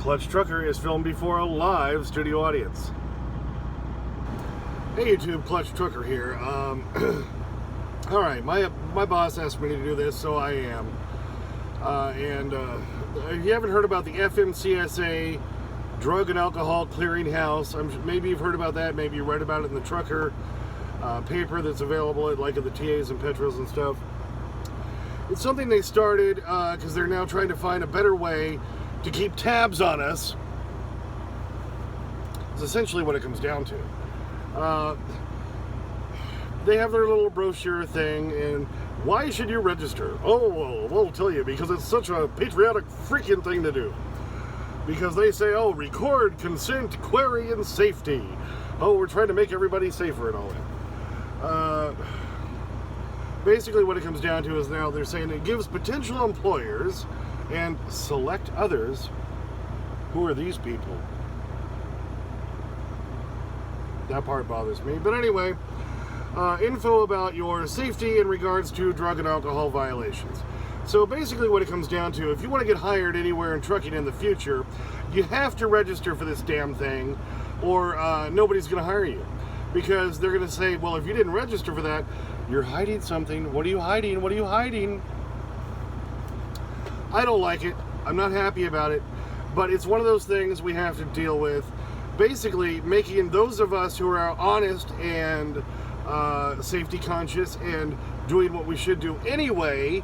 Clutch Trucker is filmed before a live studio audience. Hey YouTube, Clutch Trucker here. Alright, my boss asked me to do this, so I am. If you haven't heard about the FMCSA Drug and Alcohol Clearinghouse, maybe you've heard about that, maybe you read about it in the trucker paper that's available at the TAs and Petros and stuff. It's something they started because they're now trying to find a better way to keep tabs on us. It's essentially what it comes down to. They have their little brochure thing, and why should you register? Oh, well, we'll tell you, because it's such a patriotic freaking thing to do. Because they say, oh, record, consent, query, and safety. Oh, we're trying to make everybody safer and all that. Basically what it comes down to is now they're saying it gives potential employers and select others. Who are these people? That part bothers me. But anyway, info about your safety in regards to drug and alcohol violations. So basically what it comes down to, if you want to get hired anywhere in trucking in the future, you have to register for this damn thing, or nobody's going to hire you. Because they're going to say, well, if you didn't register for that, you're hiding something. What are you hiding? What are you hiding? I don't like it. I'm not happy about it. But it's one of those things we have to deal with. Basically, making those of us who are honest and safety conscious and doing what we should do anyway,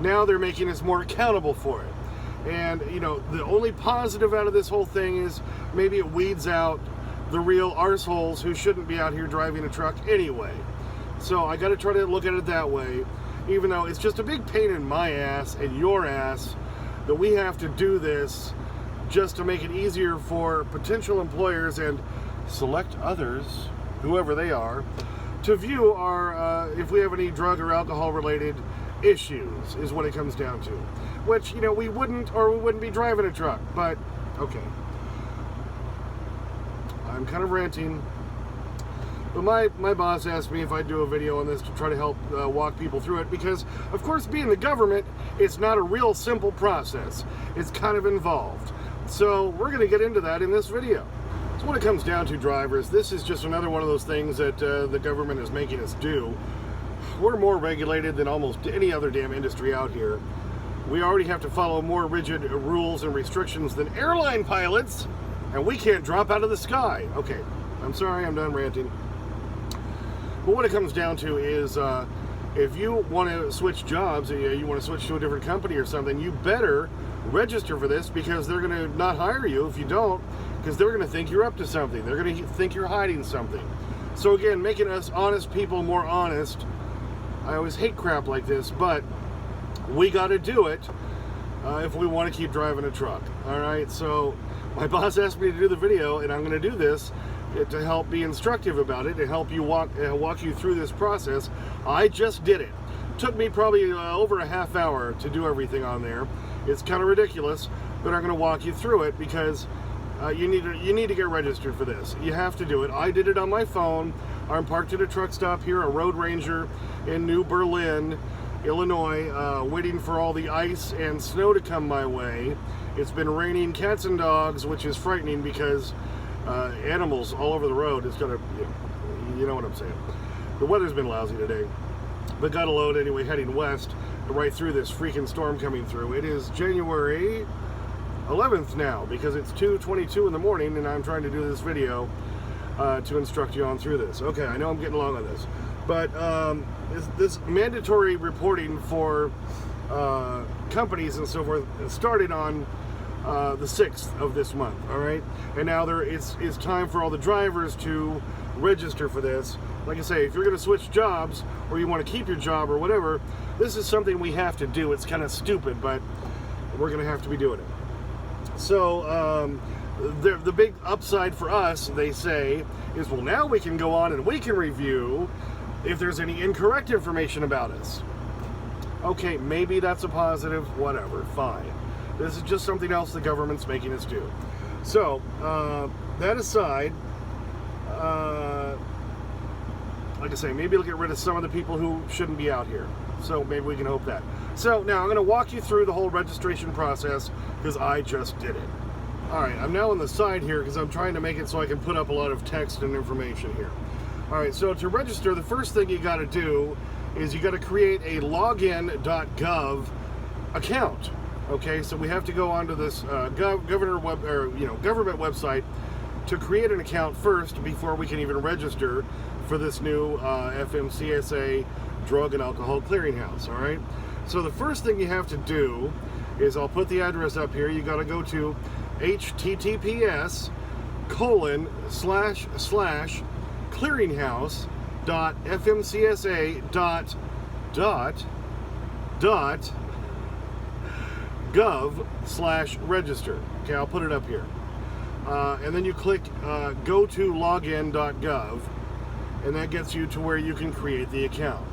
now they're making us more accountable for it. And, you know, the only positive out of this whole thing is maybe it weeds out the real arseholes who shouldn't be out here driving a truck anyway. So I got to try to look at it that way, even though it's just a big pain in my ass and your ass that we have to do this just to make it easier for potential employers and select others, whoever they are, to view our, if we have any drug or alcohol related issues, is what it comes down to. Which, you know, we wouldn't be driving a truck, but okay. I'm kind of ranting. But my boss asked me if I'd do a video on this to try to help walk people through it, because, of course, being the government, it's not a real simple process. It's kind of involved. So we're going to get into that in this video. So when it comes down to drivers, this is just another one of those things that the government is making us do. We're more regulated than almost any other damn industry out here. We already have to follow more rigid rules and restrictions than airline pilots, and we can't drop out of the sky. Okay, I'm sorry, I'm done ranting. But what it comes down to is if you want to switch jobs, you want to switch to a different company or something, you better register for this, because they're going to not hire you if you don't, because they're going to think you're up to something. They're going to think you're hiding something. So again, making us honest people more honest. I always hate crap like this, but we got to do it if we want to keep driving a truck. All right, so my boss asked me to do the video, and I'm going to do this to help be instructive about it, to help you walk you through this process. I just did it. Took me probably over a half hour to do everything on there. It's kind of ridiculous, but I'm going to walk you through it, because you need to get registered for this. You have to do it. I did it on my phone. I'm parked at a truck stop here, a Road Ranger in New Berlin, Illinois, waiting for all the ice and snow to come my way. It's been raining cats and dogs, which is frightening, because animals all over the road. It's gonna, you know what I'm saying. The weather's been lousy today, but got a load anyway, heading west right through this freaking storm coming through. It is January 11th now, because it's 2:22 in the morning, and I'm trying to do this video to instruct you on through this. Okay, I know I'm getting along on this, but this mandatory reporting for companies and so forth started on the 6th of this month, all right? And now it's time for all the drivers to register for this. Like I say, if you're going to switch jobs, or you want to keep your job or whatever, this is something we have to do. It's kind of stupid, but we're going to have to be doing it. So the big upside for us, they say, is, well, now we can go on and we can review if there's any incorrect information about us. Okay, maybe that's a positive, whatever, fine. This is just something else the government's making us do. So, that aside, like I say, maybe it'll get rid of some of the people who shouldn't be out here. So maybe we can hope that. So now I'm going to walk you through the whole registration process, because I just did it. Alright, I'm now on the side here because I'm trying to make it so I can put up a lot of text and information here. Alright, so to register, the first thing you got to do is you got to create a login.gov account. Okay, so we have to go onto this government website to create an account first before we can even register for this new FMCSA Drug and Alcohol Clearinghouse. All right, so the first thing you have to do is, I'll put the address up here. You got to go to https://clearinghouse.fmcsa.gov/register. Okay, I'll put it up here. And then you click go to login.gov, and that gets you to where you can create the account.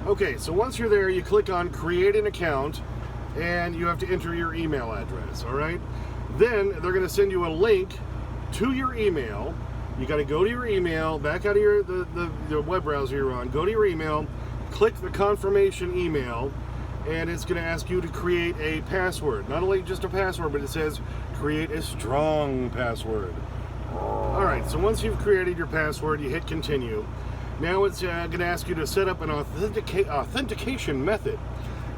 Okay, so once you're there, you click on create an account, and you have to enter your email address. All right, then they're going to send you a link to your email. You got to go to your email, back out of the web browser you're on, go to your email, click the confirmation email, and it's going to ask you to create a password. Not only just a password, but it says create a strong password. All right, so once you've created your password, you hit continue. Now it's going to ask you to set up an authentication method.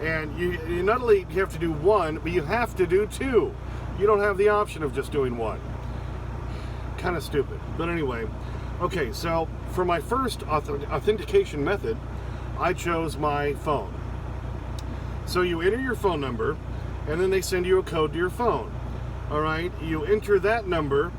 And you not only have to do one, but you have to do two. You don't have the option of just doing one. Kind of stupid, but anyway. Okay, so for my first authentication method, I chose my phone. So you enter your phone number, and then they send you a code to your phone. All right, you enter that number,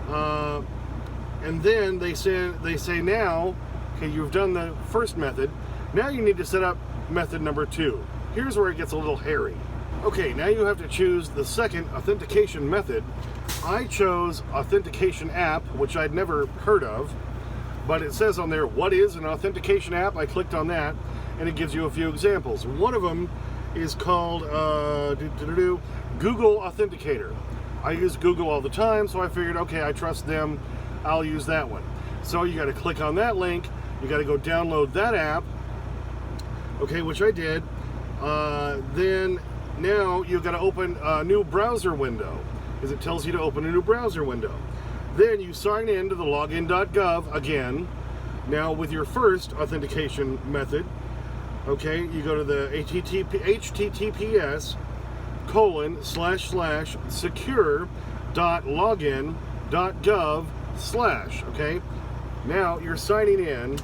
and then they say now, okay, you've done the first method. Now you need to set up method number 2. Here's where it gets a little hairy. Okay, now you have to choose the second authentication method. I chose authentication app, which I'd never heard of, but it says on there, what is an authentication app? I clicked on that, and it gives you a few examples. One of them is called Google Authenticator. I use Google all the time, so I figured, okay, I trust them, I'll use that one. So you got to click on that link, you got to go download that app, okay, which I did. Then now you've got to open a new browser window, because it tells you to open a new browser window. Then you sign in to the login.gov again, now with your first authentication method. Okay, you go to the https://secure.login.gov/. Okay, now you're signing in,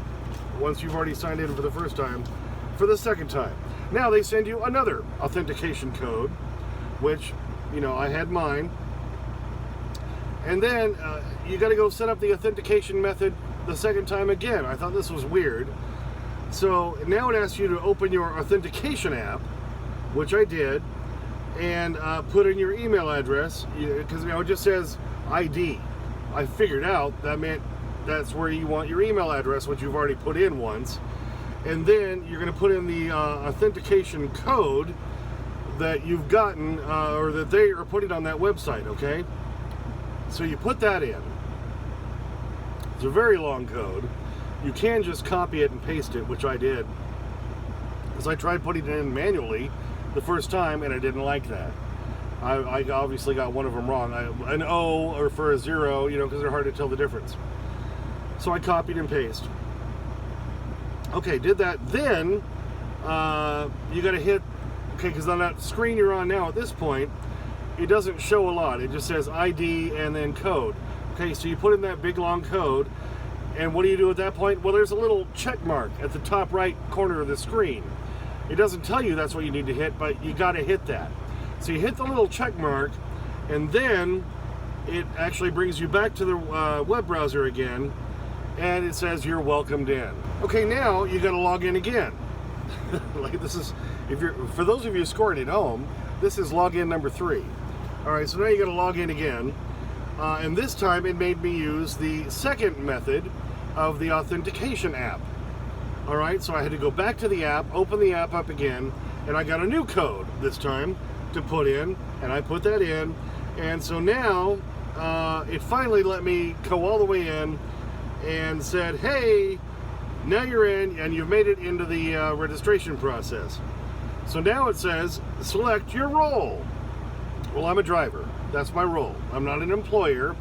once you've already signed in for the first time, for the second time. Now they send you another authentication code, which, you know, I had mine. And then you got to go set up the authentication method the second time again. I thought this was weird. So now it asks you to open your authentication app, which I did, and put in your email address, because it just says ID. I figured out that meant that's where you want your email address, which you've already put in once. And then you're going to put in the authentication code that you've gotten, or that they are putting on that website, okay? So you put that in. It's a very long code. You can just copy it and paste it, which I did, because I tried putting it in manually the first time, and I didn't like that. I obviously got one of them wrong. An O or for a 0, you know, because they're hard to tell the difference. So I copied and pasted. Okay, did that. Then you got to hit, okay, because on that screen you're on now at this point, it doesn't show a lot. It just says ID and then code. Okay, so you put in that big long code, and what do you do at that point? Well, there's a little check mark at the top right corner of the screen. It doesn't tell you that's what you need to hit, but you got to hit that. So you hit the little check mark, and then it actually brings you back to the web browser again, and it says you're welcomed in. Okay, now you got to log in again. Like, this is, for those of you scoring at home, this is login number 3. All right, so now you got to log in again, and this time it made me use the second method of the authentication app. All right, so I had to go back to the app, open the app up again, and I got a new code this time to put in, and I put that in, and so now it finally let me go all the way in and said, hey, now you're in and you've made it into the registration process. So now it says select your role. Well, I'm a driver. That's my role. I'm not an employer,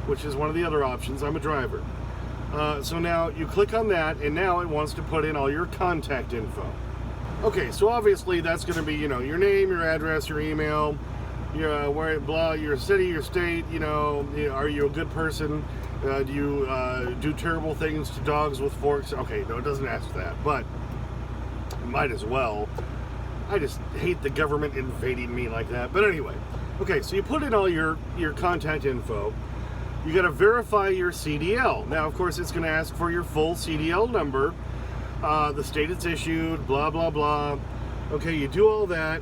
which is one of the other options. I'm a driver. So now you click on that, and now it wants to put in all your contact info. Okay, so obviously that's going to be, your name, your address, your email, your where, blah, your city, your state. Are you a good person? Do you do terrible things to dogs with forks? Okay, no, it doesn't ask that, but might as well. I just hate the government invading me like that. But anyway, okay, so you put in all your contact info. You got to verify your CDL. Now, of course, it's going to ask for your full CDL number, the state it's issued, blah blah blah. Okay, you do all that,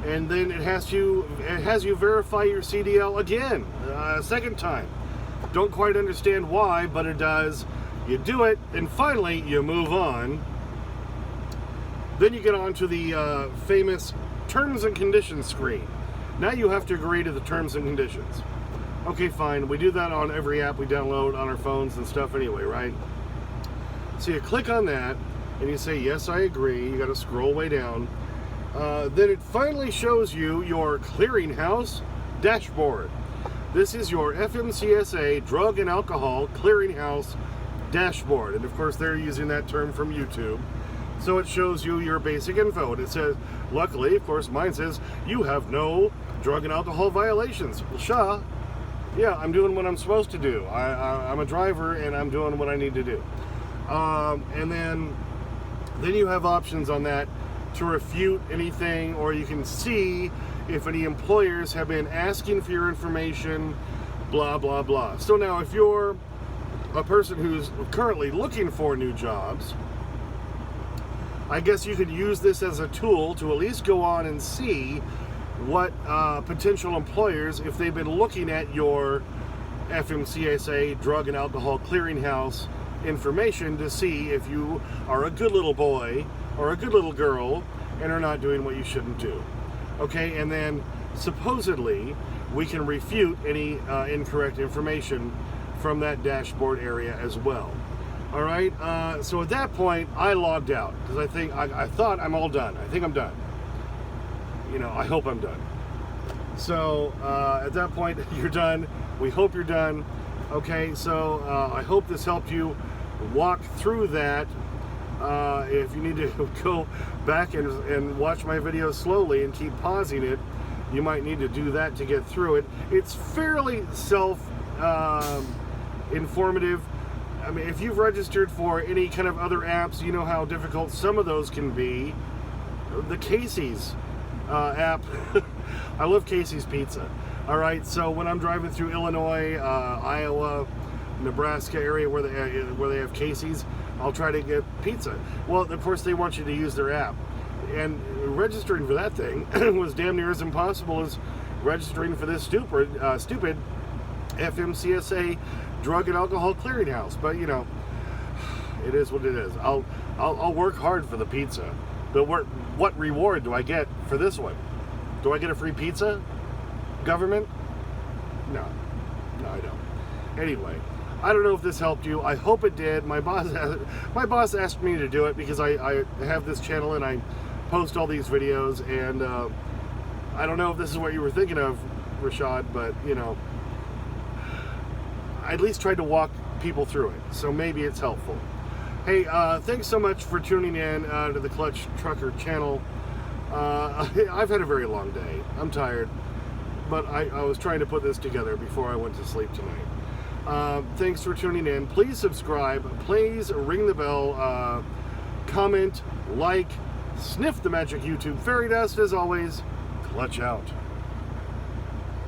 and then it has you verify your CDL again, a second time. Don't quite understand why, but it does. You do it, and finally you move on. Then you get on to the famous terms and conditions screen. Now you have to agree to the terms and conditions. Okay, fine. We do that on every app we download on our phones and stuff anyway, right? So you click on that, and you say, yes, I agree. You got to scroll way down. Then it finally shows you your Clearinghouse dashboard. This is your FMCSA Drug and Alcohol Clearinghouse dashboard. And of course, they're using that term from YouTube. So it shows you your basic info. And it says, luckily, of course, mine says, you have no drug and alcohol violations. Well, yeah, I'm doing what I'm supposed to do. I'm a driver, and I'm doing what I need to do. And then you have options on that to refute anything, or you can see if any employers have been asking for your information, blah, blah, blah. So now if you're a person who's currently looking for new jobs, I guess you could use this as a tool to at least go on and see what potential employers, if they've been looking at your FMCSA Drug and Alcohol Clearinghouse information, to see if you are a good little boy or a good little girl and are not doing what you shouldn't do. Okay, and then supposedly we can refute any incorrect information from that dashboard area as well. All right, so at that point I logged out because I thought I'm all done. I think I'm done. I hope I'm done. So at that point, you're done. We hope you're done. Okay, so I hope this helped you walk through that. If you need to go back and watch my video slowly and keep pausing it, you might need to do that to get through it. It's fairly self-informative. I mean, if you've registered for any kind of other apps, you know how difficult some of those can be. The Casey's app, I love Casey's Pizza. All right, so when I'm driving through Illinois, Iowa, Nebraska area where they have Casey's, I'll try to get pizza. Well, of course, they want you to use their app, and registering for that thing was damn near as impossible as registering for this stupid FMCSA Drug and Alcohol Clearinghouse. But it is what it is. I'll work hard for the pizza. But what reward do I get for this one? Do I get a free pizza? Government? No, I don't. Anyway, I don't know if this helped you. I hope it did. My boss asked me to do it because I have this channel and I post all these videos, and I don't know if this is what you were thinking of, Rashad, but I at least tried to walk people through it, so maybe it's helpful. Hey, thanks so much for tuning in to the Clutch Trucker channel. I've had a very long day. I'm tired, but I was trying to put this together before I went to sleep tonight. Thanks for tuning in. Please subscribe. Please ring the bell. Comment, like, sniff the magic YouTube fairy dust. As always, Clutch out.